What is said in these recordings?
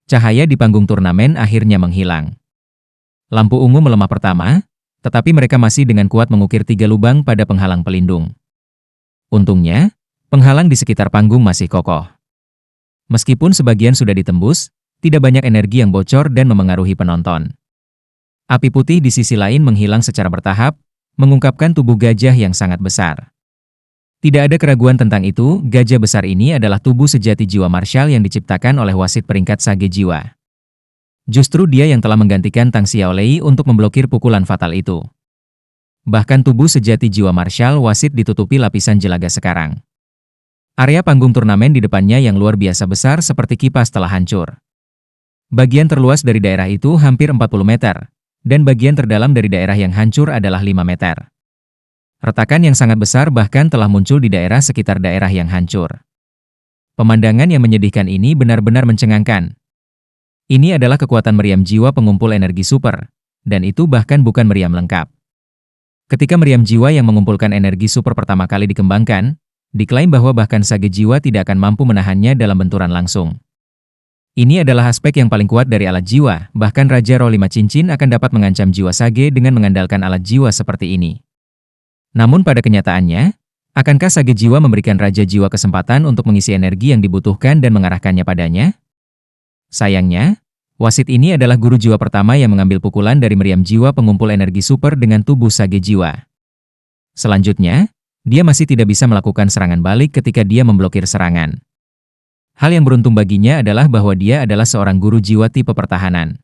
Cahaya di panggung turnamen akhirnya menghilang. Lampu ungu melemah pertama, tetapi mereka masih dengan kuat mengukir 3 lubang pada penghalang pelindung. Untungnya, penghalang di sekitar panggung masih kokoh. Meskipun sebagian sudah ditembus, tidak banyak energi yang bocor dan memengaruhi penonton. Api putih di sisi lain menghilang secara bertahap, mengungkapkan tubuh gajah yang sangat besar. Tidak ada keraguan tentang itu, gajah besar ini adalah tubuh sejati jiwa martial yang diciptakan oleh wasit peringkat Sage Jiwa. Justru dia yang telah menggantikan Tang Xiaolei untuk memblokir pukulan fatal itu. Bahkan tubuh sejati jiwa martial wasit ditutupi lapisan jelaga sekarang. Area panggung turnamen di depannya yang luar biasa besar seperti kipas telah hancur. Bagian terluas dari daerah itu hampir 40 meter, dan bagian terdalam dari daerah yang hancur adalah 5 meter. Retakan yang sangat besar bahkan telah muncul di daerah sekitar daerah yang hancur. Pemandangan yang menyedihkan ini benar-benar mencengangkan. Ini adalah kekuatan meriam jiwa pengumpul energi super, dan itu bahkan bukan meriam lengkap. Ketika meriam jiwa yang mengumpulkan energi super pertama kali dikembangkan, diklaim bahwa bahkan Sage Jiwa tidak akan mampu menahannya dalam benturan langsung. Ini adalah aspek yang paling kuat dari alat jiwa, bahkan Raja Roh 5 Cincin akan dapat mengancam jiwa Sage dengan mengandalkan alat jiwa seperti ini. Namun pada kenyataannya, akankah Sage Jiwa memberikan Raja Jiwa kesempatan untuk mengisi energi yang dibutuhkan dan mengarahkannya padanya? Sayangnya, wasit ini adalah guru jiwa pertama yang mengambil pukulan dari meriam jiwa pengumpul energi super dengan tubuh Sage Jiwa. Selanjutnya, dia masih tidak bisa melakukan serangan balik ketika dia memblokir serangan. Hal yang beruntung baginya adalah bahwa dia adalah seorang guru jiwa tipe pertahanan.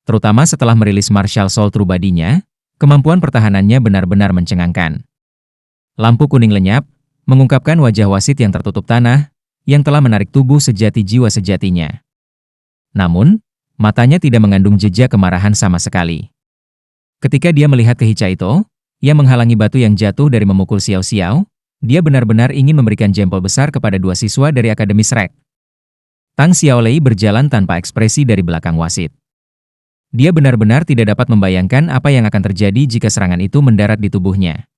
Terutama setelah merilis Martial Soul True Body-nya, kemampuan pertahanannya benar-benar mencengangkan. Lampu kuning lenyap, mengungkapkan wajah wasit yang tertutup tanah, yang telah menarik tubuh sejati jiwa sejatinya. Namun, matanya tidak mengandung jejak kemarahan sama sekali. Ketika dia melihat ke Hichaito, yang menghalangi batu yang jatuh dari memukul Xiao Xiao, dia benar-benar ingin memberikan jempol besar kepada 2 siswa dari Akademi Shrek. Tang Xiaolei berjalan tanpa ekspresi dari belakang wasit. Dia benar-benar tidak dapat membayangkan apa yang akan terjadi jika serangan itu mendarat di tubuhnya.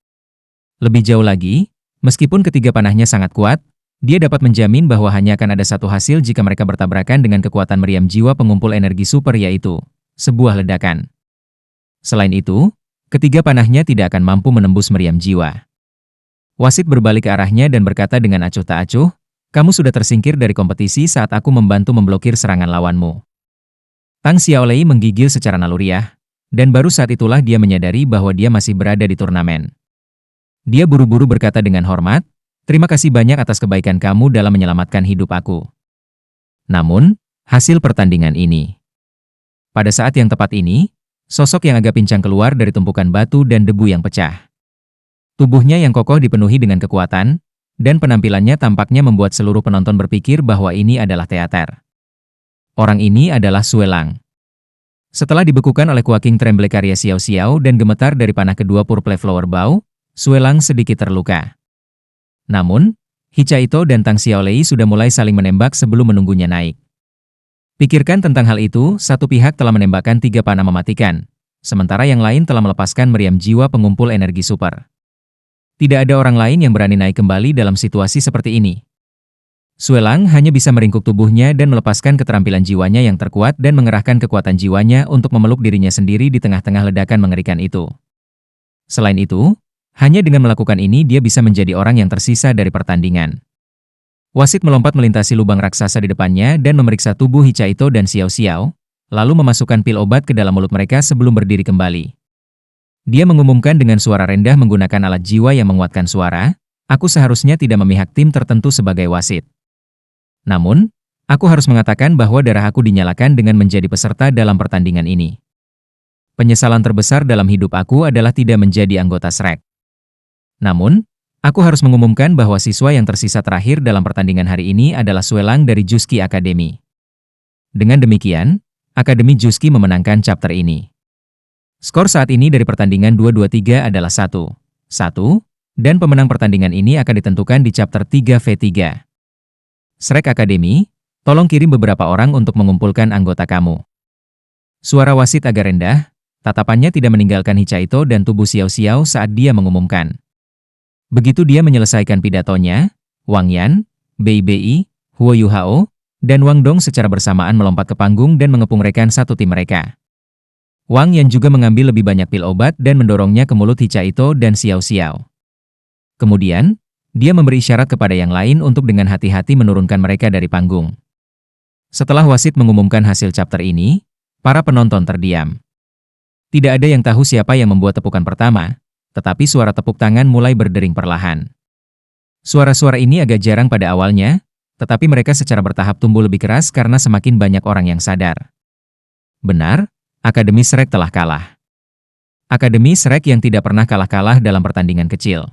Lebih jauh lagi, meskipun ketiga panahnya sangat kuat, dia dapat menjamin bahwa hanya akan ada satu hasil jika mereka bertabrakan dengan kekuatan meriam jiwa pengumpul energi super yaitu sebuah ledakan. Selain itu, ketiga panahnya tidak akan mampu menembus meriam jiwa. Wasit berbalik ke arahnya dan berkata dengan acuh tak acuh, "Kamu sudah tersingkir dari kompetisi saat aku membantu memblokir serangan lawanmu." Tang Xiaolei menggigil secara naluriah, dan baru saat itulah dia menyadari bahwa dia masih berada di turnamen. Dia buru-buru berkata dengan hormat, "Terima kasih banyak atas kebaikan kamu dalam menyelamatkan hidup aku." Namun, hasil pertandingan ini. Pada saat yang tepat ini, sosok yang agak pincang keluar dari tumpukan batu dan debu yang pecah. Tubuhnya yang kokoh dipenuhi dengan kekuatan, dan penampilannya tampaknya membuat seluruh penonton berpikir bahwa ini adalah teater. Orang ini adalah Sue Lang. Setelah dibekukan oleh Kuaking Tremble karya Xiao Xiao dan gemetar dari panah kedua Purple Flower Bow, Sue Lang sedikit terluka. Namun, Hichaito dan Tang Xiaolei sudah mulai saling menembak sebelum menunggunya naik. Pikirkan tentang hal itu, satu pihak telah menembakkan 3 panah mematikan, sementara yang lain telah melepaskan meriam jiwa pengumpul energi super. Tidak ada orang lain yang berani naik kembali dalam situasi seperti ini. Sue Lang hanya bisa meringkuk tubuhnya dan melepaskan keterampilan jiwanya yang terkuat dan mengerahkan kekuatan jiwanya untuk memeluk dirinya sendiri di tengah-tengah ledakan mengerikan itu. Selain itu, hanya dengan melakukan ini dia bisa menjadi orang yang tersisa dari pertandingan. Wasit melompat melintasi lubang raksasa di depannya dan memeriksa tubuh Hichaito dan Xiao Xiao, lalu memasukkan pil obat ke dalam mulut mereka sebelum berdiri kembali. Dia mengumumkan dengan suara rendah menggunakan alat jiwa yang menguatkan suara, "Aku seharusnya tidak memihak tim tertentu sebagai wasit. Namun, aku harus mengatakan bahwa darah aku dinyalakan dengan menjadi peserta dalam pertandingan ini. Penyesalan terbesar dalam hidup aku adalah tidak menjadi anggota Shrek. Namun, aku harus mengumumkan bahwa siswa yang tersisa terakhir dalam pertandingan hari ini adalah Sue Lang dari Juski Academy." Dengan demikian, Akademi Juski memenangkan chapter ini. Skor saat ini dari pertandingan 2-2-3 adalah 1-1, dan pemenang pertandingan ini akan ditentukan di chapter 3v3. Shrek Academy, tolong kirim beberapa orang untuk mengumpulkan anggota kamu. Suara wasit agak rendah, tatapannya tidak meninggalkan Hichaito dan tubuh Xiao Xiao saat dia mengumumkan. Begitu dia menyelesaikan pidatonya, Wang Yan, Bei Bei, Huo Yuhao, dan Wang Dong secara bersamaan melompat ke panggung dan mengepung rekan satu tim mereka. Wang Yan juga mengambil lebih banyak pil obat dan mendorongnya ke mulut Hicha Ito dan Xiao Xiao. Kemudian, dia memberi isyarat kepada yang lain untuk dengan hati-hati menurunkan mereka dari panggung. Setelah wasit mengumumkan hasil chapter ini, para penonton terdiam. Tidak ada yang tahu siapa yang membuat tepukan pertama, tetapi suara tepuk tangan mulai berdering perlahan. Suara-suara ini agak jarang pada awalnya, tetapi mereka secara bertahap tumbuh lebih keras karena semakin banyak orang yang sadar. Benar, Akademi Shrek telah kalah. Akademi Shrek yang tidak pernah kalah-kalah dalam pertandingan kecil.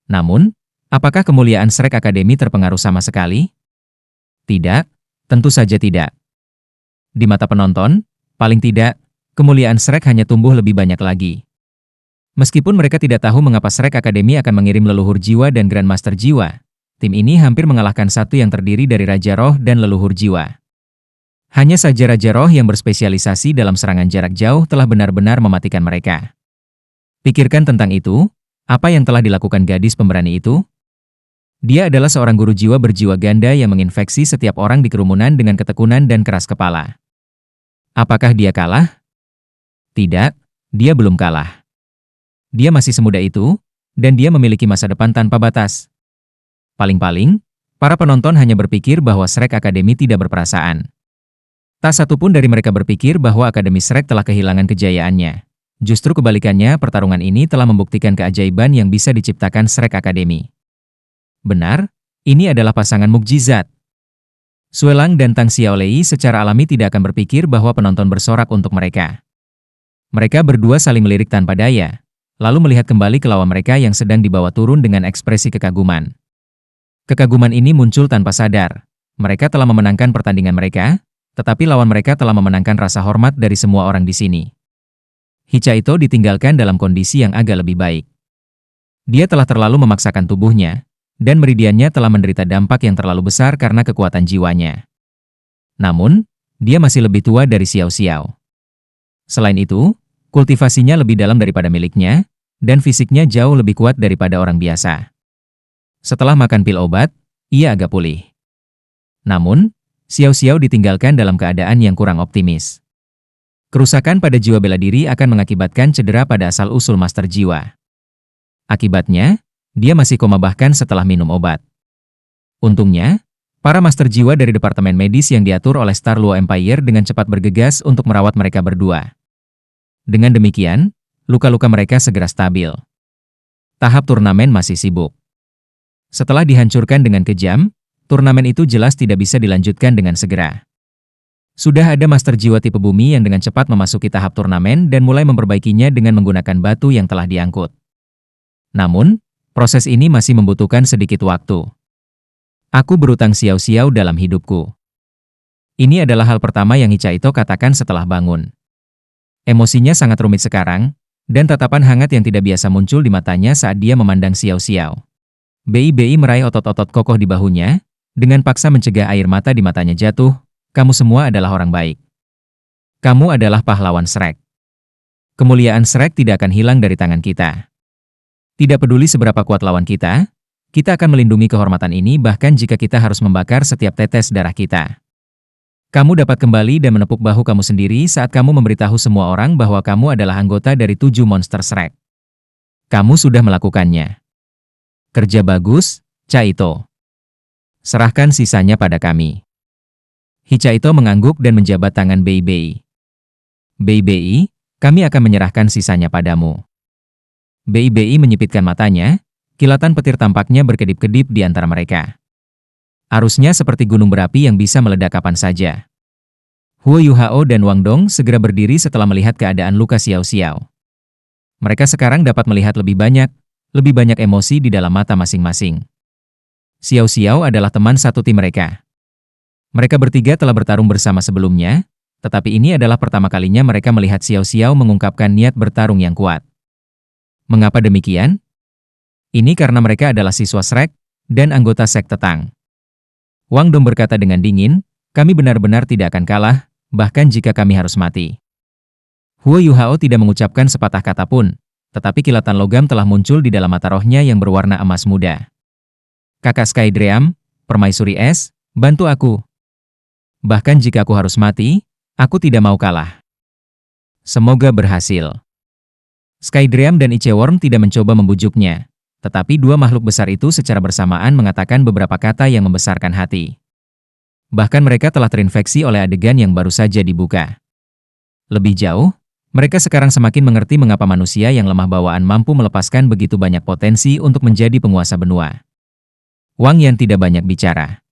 Namun, apakah kemuliaan Shrek Academy terpengaruh sama sekali? Tidak, tentu saja tidak. Di mata penonton, paling tidak, kemuliaan Shrek hanya tumbuh lebih banyak lagi. Meskipun mereka tidak tahu mengapa Shrek Academy akan mengirim leluhur jiwa dan Grandmaster jiwa, tim ini hampir mengalahkan satu yang terdiri dari Raja Roh dan leluhur jiwa. Hanya saja Raja Roh yang berspesialisasi dalam serangan jarak jauh telah benar-benar mematikan mereka. Pikirkan tentang itu, apa yang telah dilakukan gadis pemberani itu? Dia adalah seorang guru jiwa berjiwa ganda yang menginfeksi setiap orang di kerumunan dengan ketekunan dan keras kepala. Apakah dia kalah? Tidak, dia belum kalah. Dia masih semuda itu, dan dia memiliki masa depan tanpa batas. Paling-paling, para penonton hanya berpikir bahwa Shrek Academy tidak berperasaan. Tak satu pun dari mereka berpikir bahwa Akademi Shrek telah kehilangan kejayaannya. Justru kebalikannya, pertarungan ini telah membuktikan keajaiban yang bisa diciptakan Shrek Academy. Benar, ini adalah pasangan mukjizat. Suelang dan Tang Xiaolei secara alami tidak akan berpikir bahwa penonton bersorak untuk mereka. Mereka berdua saling melirik tanpa daya, lalu melihat kembali ke lawan mereka yang sedang dibawa turun dengan ekspresi kekaguman. Kekaguman ini muncul tanpa sadar. Mereka telah memenangkan pertandingan mereka, tetapi lawan mereka telah memenangkan rasa hormat dari semua orang di sini. Hicha Ito ditinggalkan dalam kondisi yang agak lebih baik. Dia telah terlalu memaksakan tubuhnya, dan meridiannya telah menderita dampak yang terlalu besar karena kekuatan jiwanya. Namun, dia masih lebih tua dari Xiao Xiao. Selain itu, kultivasinya lebih dalam daripada miliknya, dan fisiknya jauh lebih kuat daripada orang biasa. Setelah makan pil obat, ia agak pulih. Namun, Xiao Xiao ditinggalkan dalam keadaan yang kurang optimis. Kerusakan pada jiwa bela diri akan mengakibatkan cedera pada asal-usul master jiwa. Akibatnya, dia masih koma bahkan setelah minum obat. Untungnya, para master jiwa dari departemen medis yang diatur oleh Star Luo Empire dengan cepat bergegas untuk merawat mereka berdua. Dengan demikian, luka-luka mereka segera stabil. Tahap turnamen masih sibuk. Setelah dihancurkan dengan kejam, turnamen itu jelas tidak bisa dilanjutkan dengan segera. Sudah ada master jiwa tipe bumi yang dengan cepat memasuki tahap turnamen dan mulai memperbaikinya dengan menggunakan batu yang telah diangkut. Namun, proses ini masih membutuhkan sedikit waktu. Aku berutang Xiao Xiao dalam hidupku. Ini adalah hal pertama yang Hicha Ito katakan setelah bangun. Emosinya sangat rumit sekarang, dan tatapan hangat yang tidak biasa muncul di matanya saat dia memandang Xiao Xiao. Bei meraih otot-otot kokoh di bahunya, dengan paksa mencegah air mata di matanya jatuh. Kamu semua adalah orang baik. Kamu adalah pahlawan Shrek. Kemuliaan Shrek tidak akan hilang dari tangan kita. Tidak peduli seberapa kuat lawan kita akan melindungi kehormatan ini bahkan jika kita harus membakar setiap tetes darah kita. Kamu dapat kembali dan menepuk bahu kamu sendiri saat kamu memberitahu semua orang bahwa kamu adalah anggota dari 7 monster Shrek. Kamu sudah melakukannya. Kerja bagus, Cha Ito. Serahkan sisanya pada kami. Hicha Ito mengangguk dan menjabat tangan Bei. Bei, kami akan menyerahkan sisanya padamu. Bei menyipitkan matanya, kilatan petir tampaknya berkedip-kedip di antara mereka. Arusnya seperti gunung berapi yang bisa meledak kapan saja. Huo Yuhao dan Wang Dong segera berdiri setelah melihat keadaan luka Xiao Xiao. Mereka sekarang dapat melihat lebih banyak emosi di dalam mata masing-masing. Xiao Xiao adalah teman satu tim mereka. Mereka bertiga telah bertarung bersama sebelumnya, tetapi ini adalah pertama kalinya mereka melihat Xiao Xiao mengungkapkan niat bertarung yang kuat. Mengapa demikian? Ini karena mereka adalah siswa Shrek dan anggota sekte Tang. Wang Dong berkata dengan dingin, kami benar-benar tidak akan kalah, bahkan jika kami harus mati. Huo Yuhao tidak mengucapkan sepatah kata pun, tetapi kilatan logam telah muncul di dalam mata rohnya yang berwarna emas muda. Kakak Sky Dream, permaisuri es, bantu aku. Bahkan jika aku harus mati, aku tidak mau kalah. Semoga berhasil. Skydream dan Iceworm tidak mencoba membujuknya, tetapi dua makhluk besar itu secara bersamaan mengatakan beberapa kata yang membesarkan hati. Bahkan mereka telah terinfeksi oleh adegan yang baru saja dibuka. Lebih jauh, mereka sekarang semakin mengerti mengapa manusia yang lemah bawaan mampu melepaskan begitu banyak potensi untuk menjadi penguasa benua. Wang Yan tidak banyak bicara.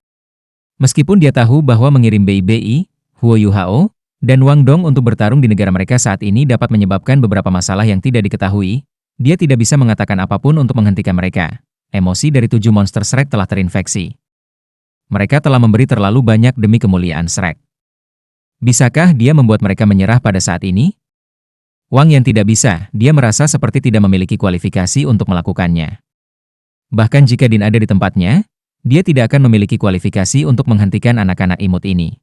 Meskipun dia tahu bahwa mengirim BIBI, Huo Yuhao, dan Wang Dong untuk bertarung di negara mereka saat ini dapat menyebabkan beberapa masalah yang tidak diketahui, dia tidak bisa mengatakan apapun untuk menghentikan mereka. Emosi dari 7 monster Shrek telah terinfeksi. Mereka telah memberi terlalu banyak demi kemuliaan Shrek. Bisakah dia membuat mereka menyerah pada saat ini? Wang Yan tidak bisa, dia merasa seperti tidak memiliki kualifikasi untuk melakukannya. Bahkan jika Din ada di tempatnya, dia tidak akan memiliki kualifikasi untuk menghentikan anak-anak imut ini.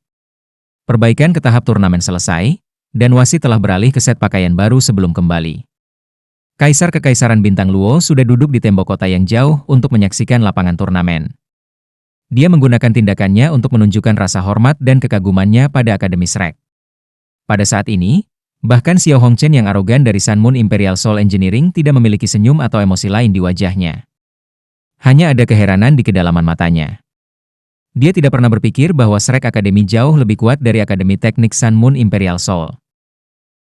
Perbaikan ke tahap turnamen selesai, dan wasit telah beralih ke set pakaian baru sebelum kembali. Kaisar Kekaisaran Bintang Luo sudah duduk di tembok kota yang jauh untuk menyaksikan lapangan turnamen. Dia menggunakan tindakannya untuk menunjukkan rasa hormat dan kekagumannya pada Akademi Shrek. Pada saat ini, bahkan Xiao Hongchen yang arogan dari Sun Moon Imperial Soul Engineering tidak memiliki senyum atau emosi lain di wajahnya. Hanya ada keheranan di kedalaman matanya. Dia tidak pernah berpikir bahwa Shrek Academy jauh lebih kuat dari Akademi Teknik Sun Moon Imperial Soul.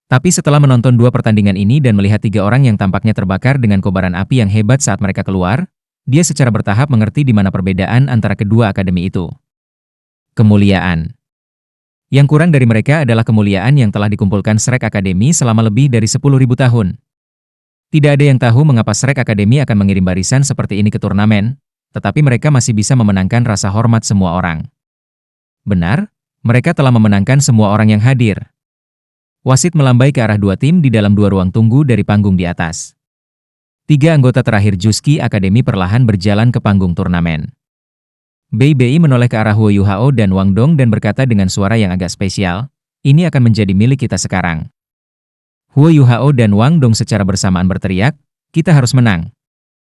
Tapi setelah menonton 2 pertandingan ini dan melihat 3 orang yang tampaknya terbakar dengan kobaran api yang hebat saat mereka keluar, dia secara bertahap mengerti di mana perbedaan antara kedua akademi itu. Kemuliaan. Yang kurang dari mereka adalah kemuliaan yang telah dikumpulkan Shrek Academy selama lebih dari 10.000 tahun. Tidak ada yang tahu mengapa Shrek Academy akan mengirim barisan seperti ini ke turnamen, tetapi mereka masih bisa memenangkan rasa hormat semua orang. Benar, mereka telah memenangkan semua orang yang hadir. Wasit melambai ke arah 2 tim di dalam 2 ruang tunggu dari panggung di atas. 3 anggota terakhir Juski Academy perlahan berjalan ke panggung turnamen. BIBI menoleh ke arah Huo Yuhao dan Wang Dong dan berkata dengan suara yang agak spesial, "Ini akan menjadi milik kita sekarang." Huo Yuhao dan Wang Dong secara bersamaan berteriak, "Kita harus menang."